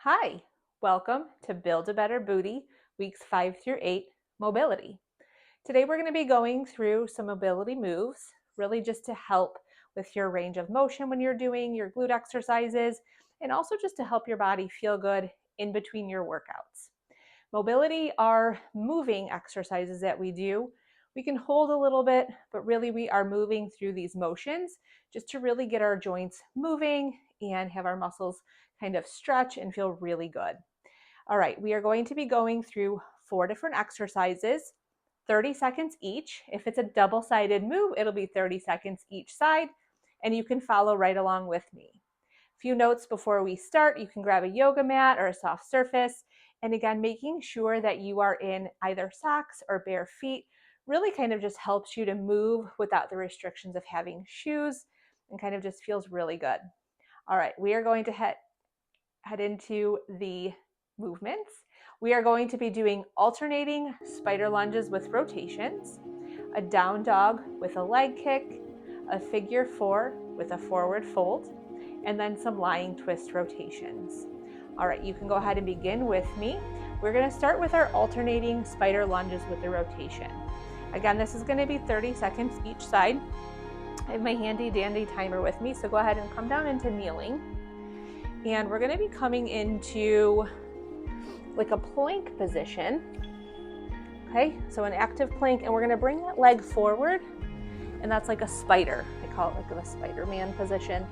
Hi, welcome to Build a Better Booty, weeks 5 through 8, mobility. Today we're going to be going through some mobility moves, really just to help with your range of motion when you're doing your glute exercises, and also just to help your body feel good in between your workouts. Mobility are moving exercises that we do. We can hold a little bit, but really we are moving through these motions just to really get our joints moving and have our muscles kind of stretch and feel really good. All right, we are going to be going through 4 different exercises, 30 seconds each. If it's a double-sided move, it'll be 30 seconds each side, and you can follow right along with me. A few notes before we start: you can grab a yoga mat or a soft surface, and again, making sure that you are in either socks or bare feet really kind of just helps you to move without the restrictions of having shoes, and kind of just feels really good. All right, we are going to head into the movements. We are going to be doing alternating spider lunges with rotations, a down dog with a leg kick, a figure 4 with a forward fold, and then some lying twist rotations. All right, you can go ahead and begin with me. We're going to start with our alternating spider lunges with the rotation. Again, this is going to be 30 seconds each side. I have my handy dandy timer with me, so go ahead and come down into kneeling. And we're going to be coming into like a plank position. Okay, so an active plank, and we're going to bring that leg forward, and that's like a spider. I call it like the Spider-Man position.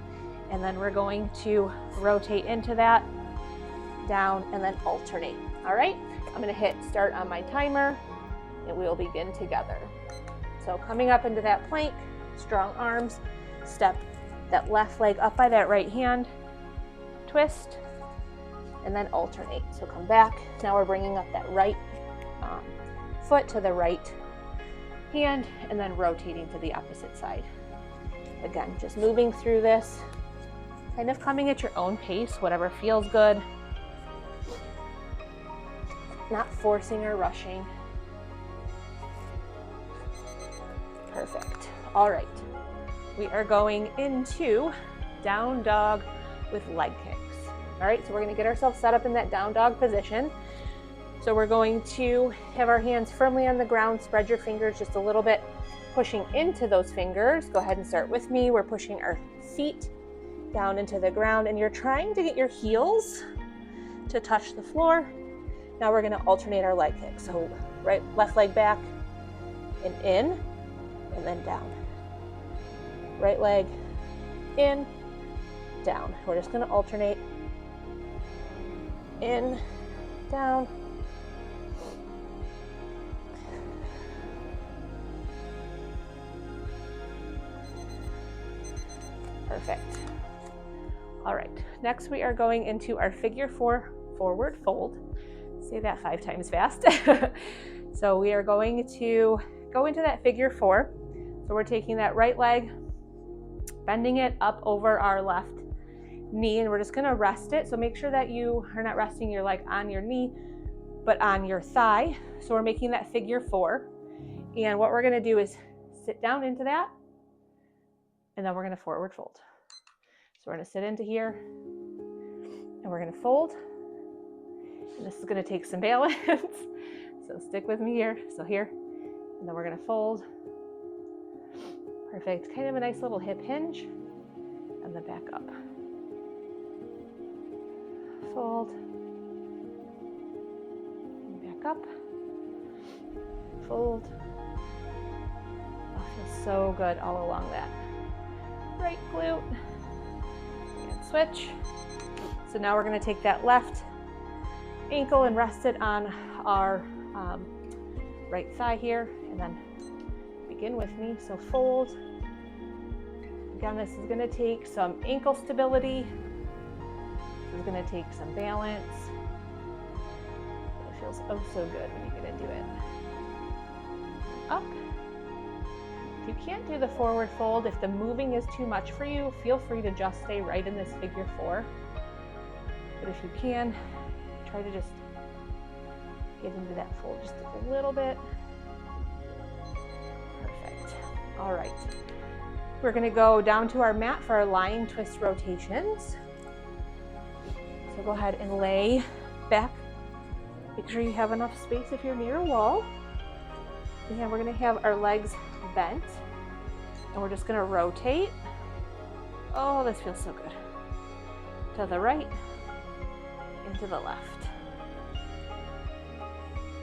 And then we're going to rotate into that, down, and then alternate. All right, I'm going to hit start on my timer, and we'll begin together. So coming up into that plank, strong arms, step that left leg up by that right hand, twist, and then alternate. So come back. Now we're bringing up that right foot to the right hand, and then rotating to the opposite side. Again, just moving through this, kind of coming at your own pace, whatever feels good. Not forcing or rushing. Perfect. All right. We are going into down dog with leg kicks. All right, so we're going to get ourselves set up in that down dog position. So we're going to have our hands firmly on the ground, spread your fingers just a little bit, pushing into those fingers. Go ahead and start with me. We're pushing our feet down into the ground, and you're trying to get your heels to touch the floor. Now we're going to alternate our leg kicks. So right, left leg back and in, and then down. Right leg in, down. We're just going to alternate in, down. Perfect. All right, next we are going into our figure 4 forward fold. Say that 5 times fast. So we are going to go into that figure 4. So we're taking that right leg, bending it up over our left knee, and we're just going to rest it. So make sure that you are not resting your leg on your knee, but on your thigh. So we're making that figure 4. And what we're going to do is sit down into that, and then we're going to forward fold. So we're going to sit into here, and we're going to fold. And this is going to take some balance. So stick with me here. So here, and then we're going to fold. Perfect. Kind of a nice little hip hinge, and then back up. Fold. And back up. Fold. Oh, feels so good all along that right glute. And switch. So now we're going to take that left ankle and rest it on our right thigh here, and then begin with me. So fold. Again, this is going to take some ankle stability. This is going to take some balance. It feels oh so good when you get into it. Up. If you can't do the forward fold, if the moving is too much for you, feel free to just stay right in this figure 4. But if you can, try to just get into that fold just a little bit. Perfect. All right. We're going to go down to our mat for our lying twist rotations. So So go ahead and lay back. Make sure you have enough space if you're near a wall. And we're gonna have our legs bent, and we're just gonna rotate. Oh, this feels so good. To the right and to the left.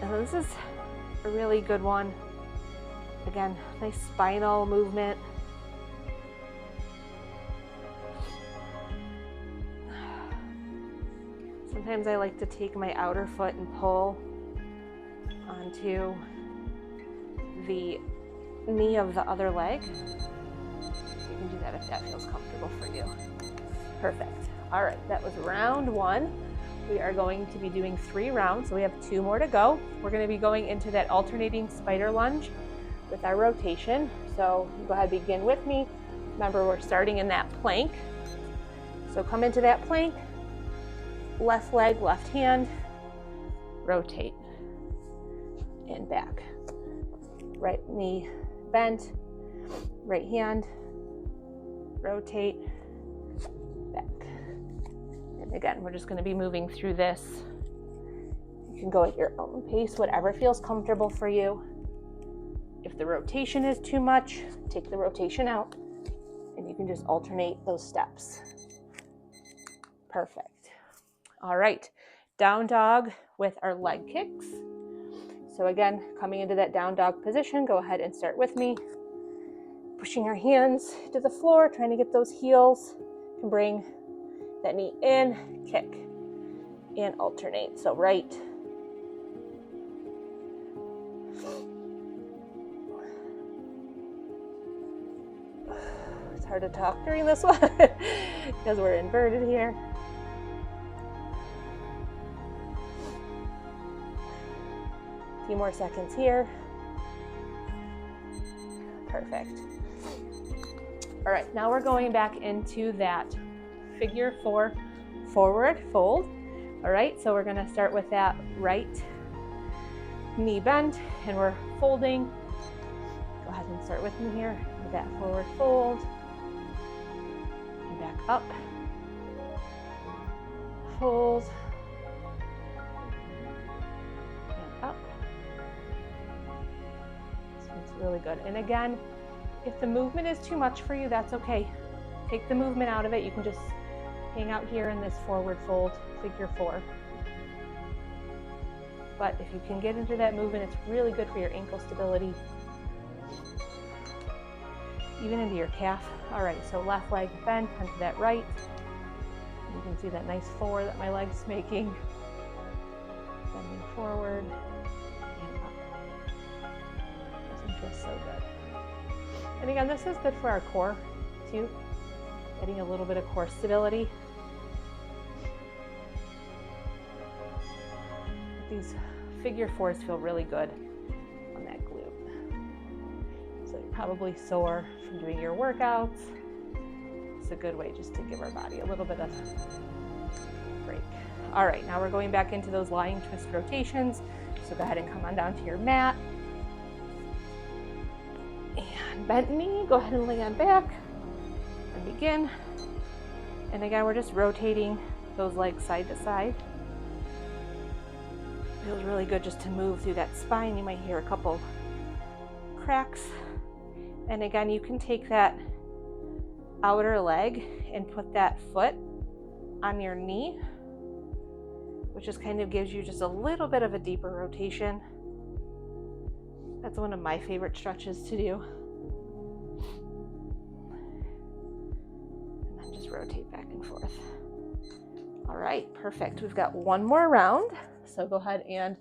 And this is a really good one. Again, nice spinal movement. Sometimes I like to take my outer foot and pull onto the knee of the other leg. You can do that if that feels comfortable for you. Perfect. All right, that was round one. We are going to be doing 3 rounds, so we have 2 more to go. We're going to be going into that alternating spider lunge with our rotation. So go ahead and begin with me. Remember, we're starting in that plank. So come into that plank, left leg, left hand, rotate, and back. Right knee bent, right hand, rotate, back. And again, we're just going to be moving through this. You can go at your own pace, whatever feels comfortable for you. If the rotation is too much, take the rotation out, and you can just alternate those steps. Perfect. All right, down dog with our leg kicks. So again, coming into that down dog position, go ahead and start with me. Pushing our hands to the floor, trying to get those heels. You can bring that knee in, kick, and alternate. So right, it's hard to talk during this one because we're inverted here. A few more seconds here. Perfect. All right, now we're going back into that figure 4 forward fold. All right, so we're gonna start with that right knee bent, and we're folding. Go ahead and start with me here with that forward fold. And back up. Fold. And up. This one's really good. And again, if the movement is too much for you, that's okay. Take the movement out of it. You can just hang out here in this forward fold, figure 4. But if you can get into that movement, it's really good for your ankle stability, even into your calf. All right, so left leg bent onto that right. You can see that nice 4 that my leg's making. Bending forward and up. This one feels so good. And again, this is good for our core too, getting a little bit of core stability. These figure 4s feel really good on that glute. So you're probably sore from doing your workouts. It's a good way just to give our body a little bit of break. All right, now we're going back into those lying twist rotations. So go ahead and come on down to your mat. And bent knee, go ahead and lay on back and begin. And again, we're just rotating those legs side to side. Feels really good just to move through that spine. You might hear a couple cracks. And again, you can take that outer leg and put that foot on your knee, which just kind of gives you just a little bit of a deeper rotation. That's one of my favorite stretches to do. And then just rotate back and forth. All right, perfect. We've got one more round. So go ahead and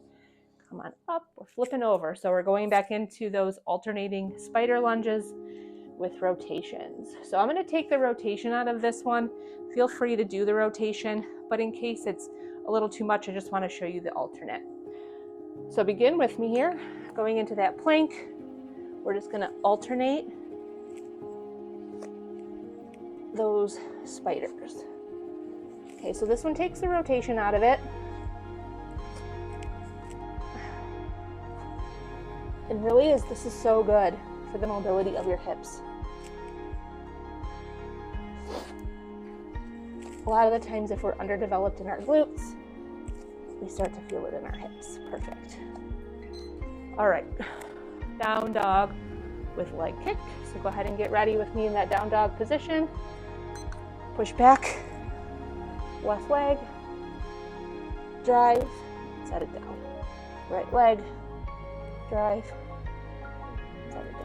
come on up. We're flipping over. So we're going back into those alternating spider lunges with rotations. So I'm going to take the rotation out of this one. Feel free to do the rotation, but in case it's a little too much, I just want to show you the alternate. So begin with me here, going into that plank. We're just going to alternate those spiders. Okay, so this one takes the rotation out of it. It really is, this is so good for the mobility of your hips. A lot of the times if we're underdeveloped in our glutes, we start to feel it in our hips. Perfect. All right, down dog with leg kick. So go ahead and get ready with me in that down dog position. Push back, left leg, drive, set it down. Right leg, drive, set it down.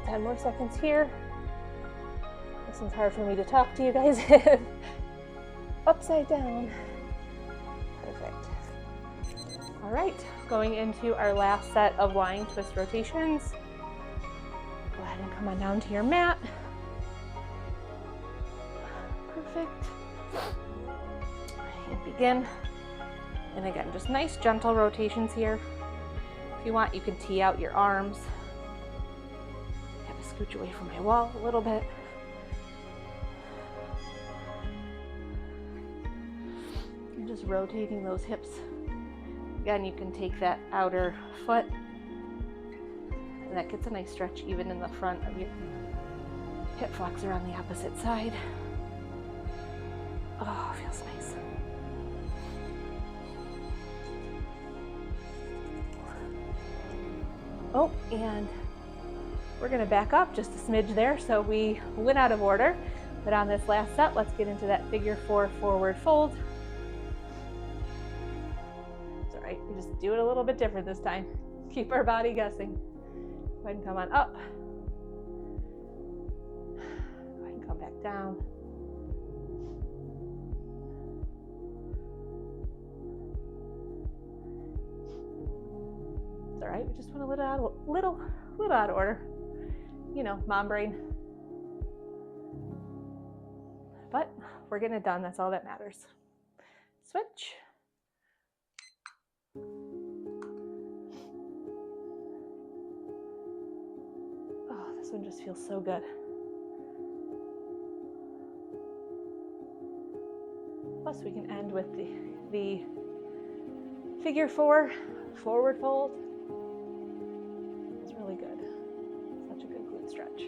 Ten more seconds here. This one's hard for me to talk to you guys. Upside down. Perfect. All right, going into our last set of lying twist rotations. Go ahead and come on down to your mat. Perfect. And begin. And again, just nice gentle rotations here. If you want, you can tee out your arms. Kind of scooch away from my wall a little bit. And just rotating those hips. Again, you can take that outer foot, and that gets a nice stretch even in the front of your hip flexor on the opposite side. Oh, feels nice. Oh, and we're gonna back up just a smidge there. So we went out of order, but on this last set, let's get into that figure 4 forward fold. It's all right, we just do it a little bit different this time. Keep our body guessing. Go ahead and come on up. Go ahead and come back down. It's all right, we just went a little out of order. You know, mom brain. But we're getting it done, that's all that matters. Switch. Oh, this one just feels so good. Plus we can end with the figure 4 forward fold. It's really good. Such a good glute stretch.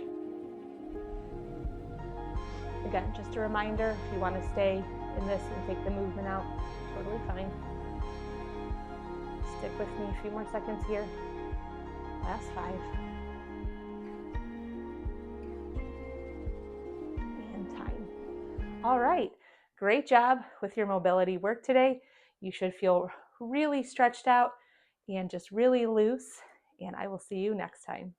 Again, just a reminder, if you want to stay in this and take the movement out, totally fine. Stick with me a few more seconds here. Last 5. And time. All right, great job with your mobility work today. You should feel really stretched out and just really loose, and I will see you next time.